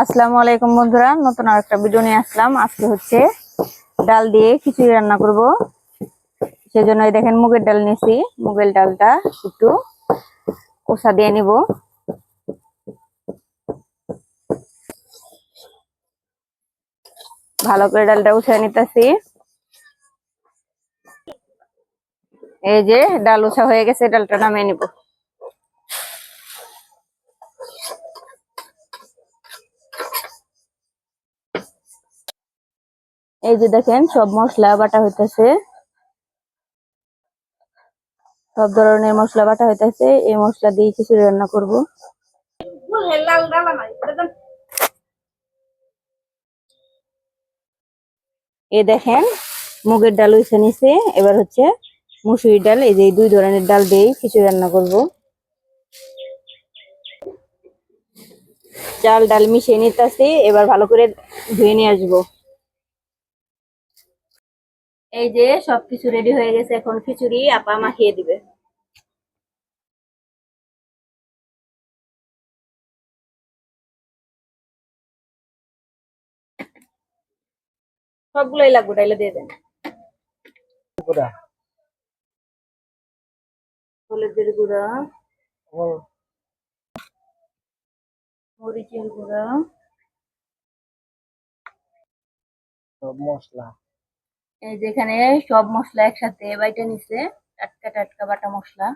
আসসালামু আলাইকুম বন্ধুরা, নতুন আরেকটা ভিডিও নিয়ে আসলাম। আজকে হচ্ছে ডাল দিয়ে খিচুড়ি রান্না করব। সেজন্য এই দেখেন মুগের ডাল নিয়েছি। মুগের ডালটা একটু কষা দিয়ে নিব। ভালো করে ডালটা উঠিয়ে নিতেছি। এই যে ডাল উঠা হয়ে গেছে, ডালটা নামিয়ে নিব। এই যে দেখেন সব মশলা বাটা হইতেছে, সব ধরনের মশলা বাটা হইতেছে। এই মশলা দিয়ে খিচুড়ি রান্না করব। এই দেখেন মুগের ডাল উঠে নিছে। এবার হচ্ছে মুসুরির ডাল, এই যে দুই ধরনের ডাল দিয়ে খিচুড়ি রান্না করব। চাল ডাল মিশিয়ে নিতেছি, এবার ভালো করে ধুয়ে নিয়ে আসবো। এই যে সবকিছু রেডি হয়ে গেছে, এখন খিচুড়ি আপা মাখিয়ে দিবে। সবগুলোই লাগবে, ডাইলে দিয়ে দেন। হলুদের গুঁড়া, মরিচের গুঁড়া, সব মশলা। এই যেখানে সব মশলা একসাথে বাইটা নিছে, টাটকা টাটকা বাটা মশলা।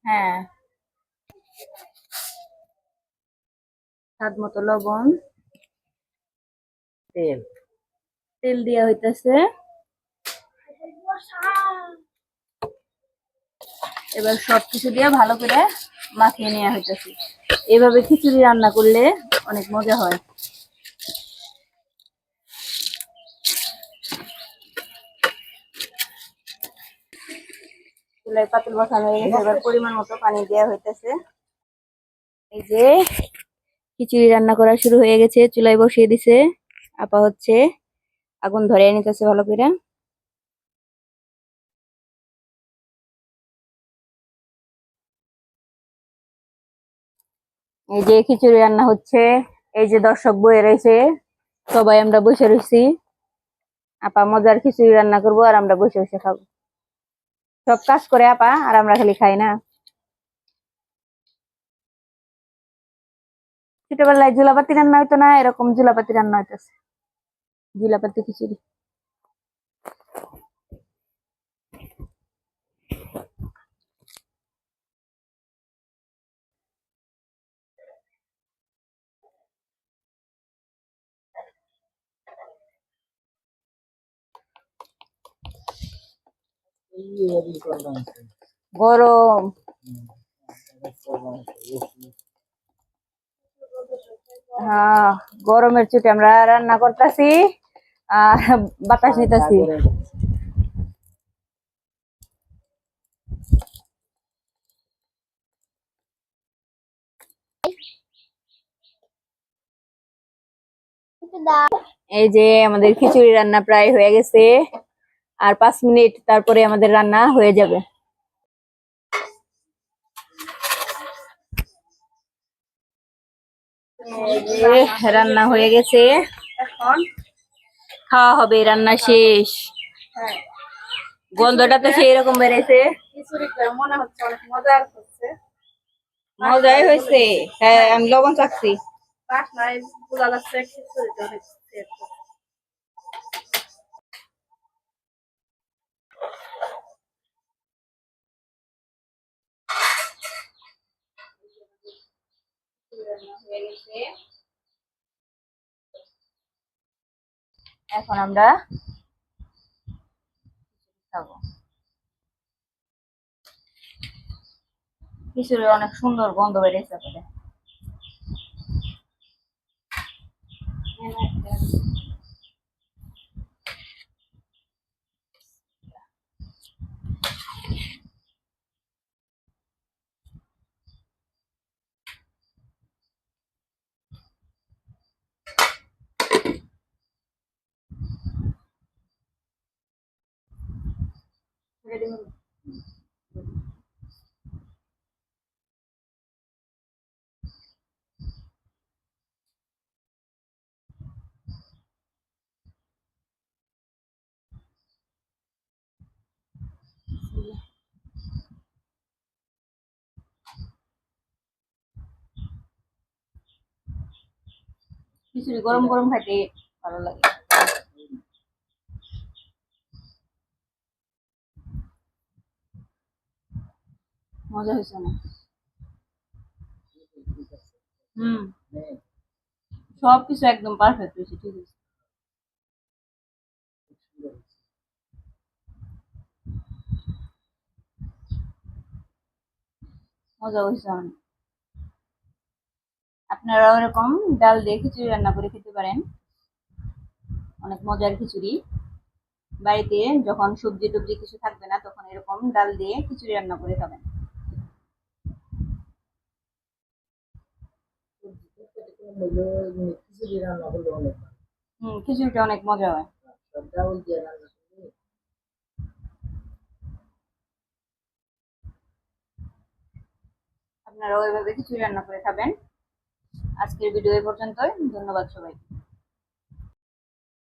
হ্যাঁ, স্বাদ মতো লবণ, তেল তেল দেওয়া হইতেছে। এবার সবকিছু দিয়ে ভালো করে মাখিয়ে নেওয়া হইতেছে। এভাবে খিচুড়ি রান্না করলে অনেক মজা হয়। চুলায় পাতিল বসানো হয়ে গেছে, এবার পরিমাণ মতো পানি দেওয়া হইতেছে। এই যে খিচুড়ি রান্না করা শুরু হয়ে গেছে, চুলায় বসিয়ে দিছে। আপা হচ্ছে আগুন ধরিয়ে নিতেছে ভালো করে। এই যে খিচুড়ি রান্না হচ্ছে, এই যে দর্শক বয়ে রয়েছে, সবাই আমরা বসে রয়েছি। আপা মজার খিচুড়ি রান্না করবো আর আমরা বসে বসে খাবো। সব কাজ করে আপা, আর আমরা খালি খাই না। ছোটবেলায় জুলাপাতি রান্না হইতো না, এরকম জুলাপাতি রান্না হইতেছে, জুলাপাতি খিচুড়ি। গরম, হ্যাঁ, গরমের ছুটি আমরা রান্না করতেছি আর বাতাস নিতেছি। এই যে আমাদের খিচুড়ি রান্না প্রায় হয়ে গেছে, আর 5 মিনিট তারপরে আমাদের রান্না হয়ে যাবে। রান্না হয়ে গেছে, এখন খাওয়া হবে। রান্না শেষ, গন্ধটা তো সেই রকম বেড়েছে। মনে হচ্ছে অনেক মজার হচ্ছে, মজাই হয়েছে। হ্যাঁ, আমি লবণ চাচ্ছি। এখন আমরা খাবো। খিচুড়ির অনেক সুন্দর গন্ধ বেরিয়েছে। খিচুড়ি গরম গরম খাইতে ভালো লাগে। মজা হয়েছে না? হুম, সবকিছু একদম পারফেক্ট হয়েছে, ঠিক আছে। মজা হয়েছে অনেক। আপনারাও এরকম ডাল দিয়ে খিচুড়ি রান্না করে খেতে পারেন, অনেক মজার খিচুড়ি। বাড়িতে যখন সবজি টবজি কিছু থাকবে না, তখন এরকম ডাল দিয়ে খিচুড়ি রান্না করে খাবেন। খিচুড়িটা অনেক মজা হয়। আপনারাও এভাবে খিচুড়ি রান্না করে খাবেন। আজকের ভিডিও এই পর্যন্তই। ধন্যবাদ সবাই।